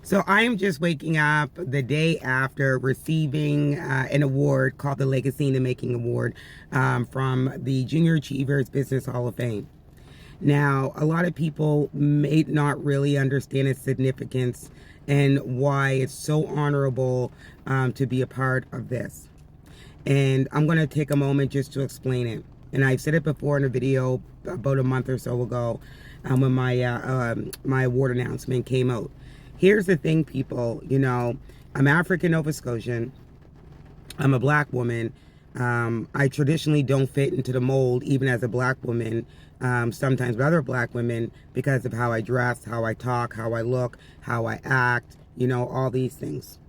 So I am just waking up the day after receiving an award called the Legacy in the Making Award from the Junior Achievers Business Hall of Fame. Now, a lot of people may not really understand its significance and why it's so honorable to be a part of this. And I'm going to take a moment just to explain it. And I've said it before in a video about a month or so ago when my award announcement came out. Here's the thing, people. I'm African Nova Scotian. I'm a black woman. I traditionally don't fit into the mold, even as a black woman, sometimes with other black women, because of how I dress, how I talk, how I look, how I act, all these things.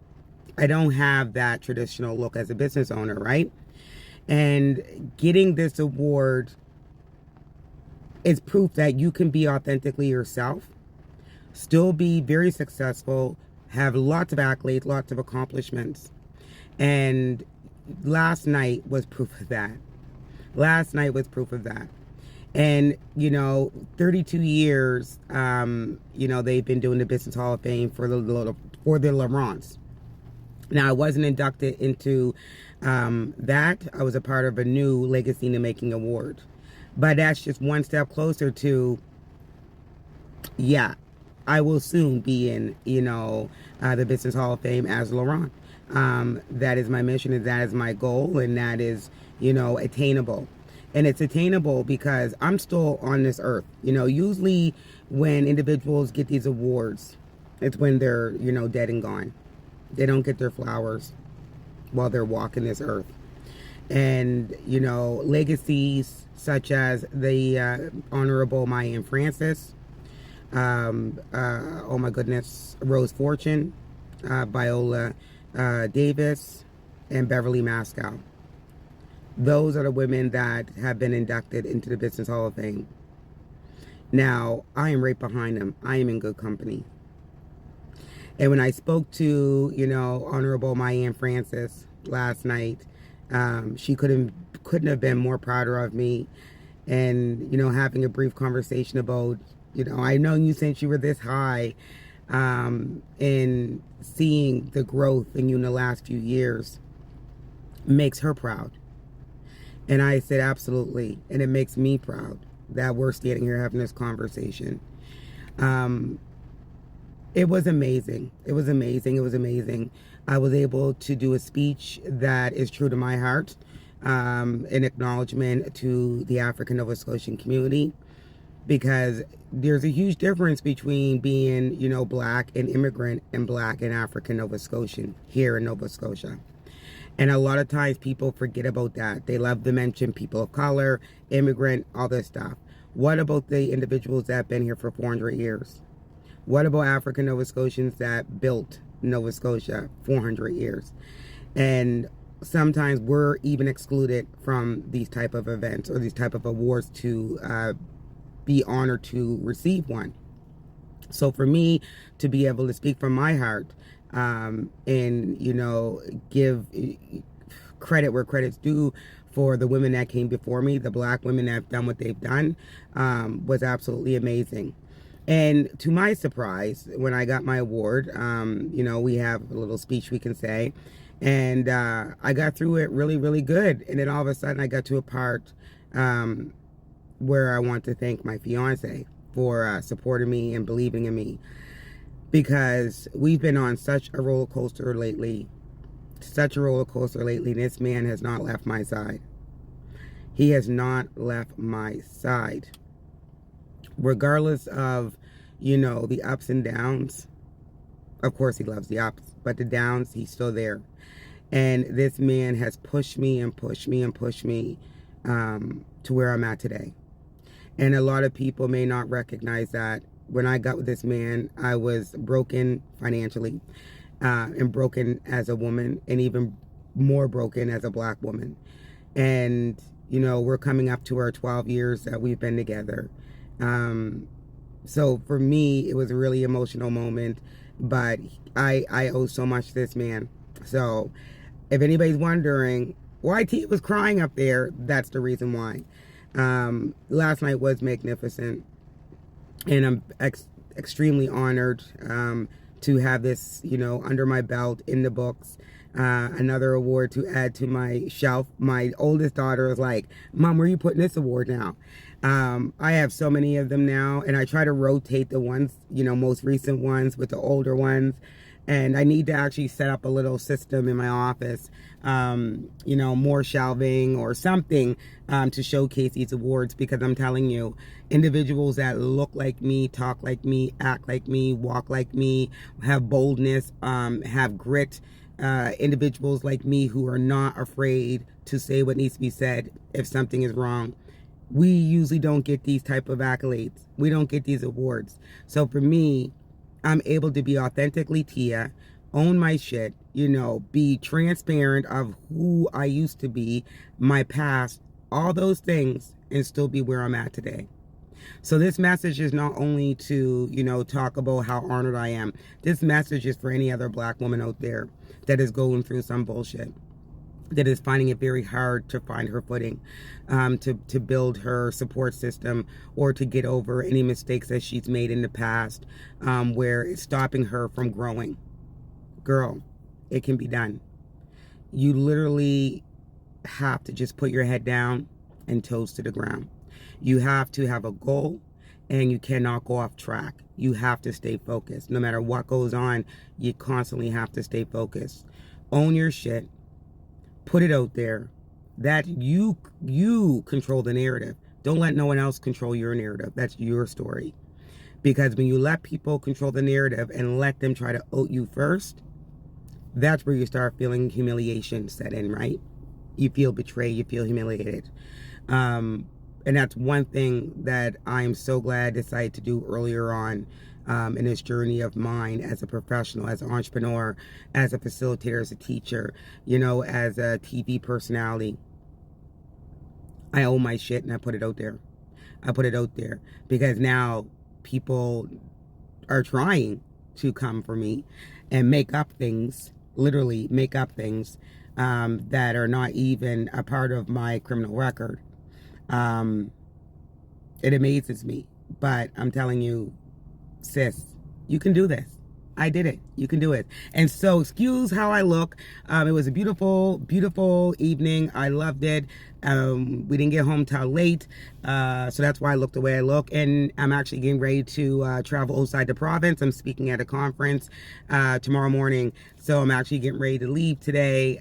I don't have that traditional look as a business owner, right? And getting this award is proof that you can be authentically yourself, still be very successful, have lots of accolades, lots of accomplishments. And last night was proof of that. And 32 years, they've been doing the Business Hall of Fame for the Laurents. Now, I wasn't inducted into that. I was a part of a new Legacy in the Making Award. But that's just one step closer to, I will soon be in, the Business Hall of Fame as Laurent. That is my mission, and that is my goal, and that is, attainable. And it's attainable because I'm still on this earth. Usually when individuals get these awards, it's when they're, dead and gone. They don't get their flowers while they're walking this earth. And, legacies such as the Honorable Mayan Francis, oh my goodness, Rose Fortune, Viola Davis, and Beverly Mascow. Those are the women that have been inducted into the Business Hall of Fame. Now, I am right behind them. I am in good company. And when I spoke to, Honorable Mayan Francis last night, she couldn't have been more prouder of me. And, having a brief conversation about, I know you since you were this high, and seeing the growth in you in the last few years makes her proud. And I said, absolutely. And it makes me proud that we're standing here having this conversation. It was amazing. It was amazing. I was able to do a speech that is true to my heart, in acknowledgement to the African Nova Scotian community, because there's a huge difference between being, black and immigrant and black and African Nova Scotian here in Nova Scotia. And a lot of times people forget about that. They love to mention people of color, immigrant, all this stuff. What about the individuals that have been here for 400 years? What about African Nova Scotians that built Nova Scotia 400 years? And sometimes we're even excluded from these type of events or these type of awards to be honored to receive one. So for me to be able to speak from my heart, and give credit where credit's due for the women that came before me, the black women that have done what they've done, was absolutely amazing. And to my surprise, when I got my award, we have a little speech we can say, and I got through it really, really good. And then all of a sudden I got to a part where I want to thank my fiance for supporting me and believing in me, because we've been on such a roller coaster lately. This man has not left my side. He has not left my side. Regardless of, the ups and downs. Of course he loves the ups, but the downs, he's still there. And this man has pushed me and pushed me and pushed me to where I'm at today. And a lot of people may not recognize that. When I got with this man, I was broken financially, and broken as a woman, and even more broken as a black woman. And, we're coming up to our 12 years that we've been together. So for me, it was a really emotional moment, but I owe so much to this man. So if anybody's wondering why T was crying up there, that's the reason why. Last night was magnificent. And I'm extremely honored to have this, under my belt in the books. Another award to add to my shelf. My oldest daughter is like, Mom, where are you putting this award now? I have so many of them now, and I try to rotate the ones, most recent ones with the older ones. And I need to actually set up a little system in my office, more shelving or something to showcase these awards, because I'm telling you, individuals that look like me, talk like me, act like me, walk like me, have boldness, have grit, individuals like me who are not afraid to say what needs to be said if something is wrong. We usually don't get these type of accolades. We don't get these awards. So for me, I'm able to be authentically Tia, own my shit, be transparent of who I used to be, my past, all those things, and still be where I'm at today. So this message is not only to, talk about how honored I am. This message is for any other Black woman out there that is going through some bullshit, that is finding it very hard to find her footing, to build her support system, or to get over any mistakes that she's made in the past, where it's stopping her from growing. Girl, it can be done. You literally have to just put your head down and toes to the ground. You have to have a goal, and you cannot go off track. You have to stay focused. No matter what goes on, you constantly have to stay focused. Own your shit. Put it out there that you control the narrative. Don't let no one else control your narrative. That's your story. Because when you let people control the narrative and let them try to oat you first, that's where you start feeling humiliation set in, right? You feel betrayed, you feel humiliated. And that's one thing that I'm so glad I decided to do earlier on in this journey of mine as a professional, as an entrepreneur, as a facilitator, as a teacher, as a TV personality. I own my shit, and I put it out there. I put it out there because now people are trying to come for me and make up things, literally make up things that are not even a part of my criminal record. It amazes me, but I'm telling you, sis, you can do this. I did it. You can do it. And so, excuse how I look. It was a beautiful, beautiful evening. I loved it. We didn't get home till late, so that's why I look the way I look. And I'm actually getting ready to travel outside the province. I'm speaking at a conference tomorrow morning, so I'm actually getting ready to leave today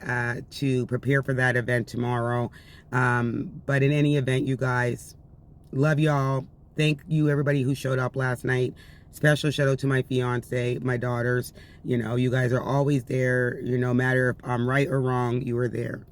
to prepare for that event tomorrow. But in any event, you guys, love y'all. Thank you, everybody who showed up last night. Special shout out to my fiance, my daughters. You guys are always there. No matter if I'm right or wrong, you were there.